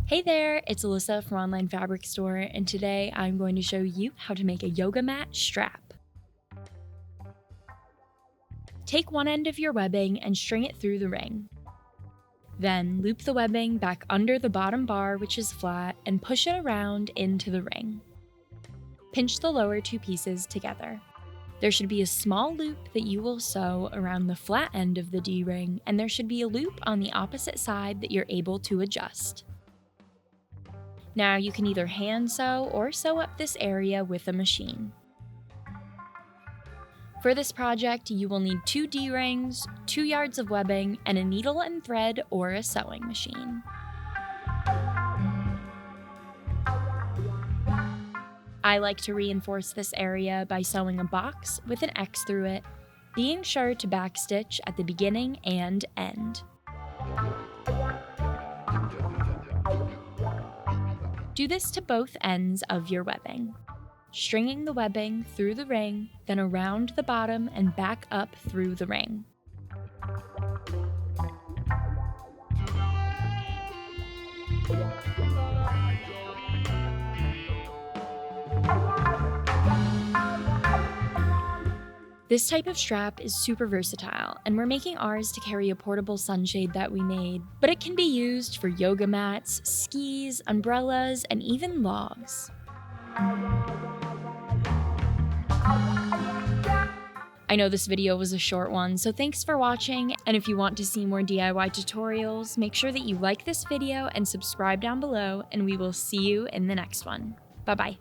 Hey there, it's Alyssa from Online Fabric Store, and today I'm going to show you how to make a yoga mat strap. Take one end of your webbing and string it through the ring. Then loop the webbing back under the bottom bar, which is flat, and push it around into the ring. Pinch the lower two pieces together. There should be a small loop that you will sew around the flat end of the D-ring, and there should be a loop on the opposite side that you're able to adjust. Now you can either hand sew or sew up this area with a machine. For this project, you will need 2 D-rings, 2 yards of webbing, and a needle and thread or a sewing machine. I like to reinforce this area by sewing a box with an X through it, being sure to backstitch at the beginning and end. Do this to both ends of your webbing, stringing the webbing through the ring, then around the bottom and back up through the ring. This type of strap is super versatile, and we're making ours to carry a portable sunshade that we made, but it can be used for yoga mats, skis, umbrellas, and even logs. I know this video was a short one, so thanks for watching, and if you want to see more DIY tutorials, make sure that you like this video and subscribe down below, and we will see you in the next one. Bye-bye.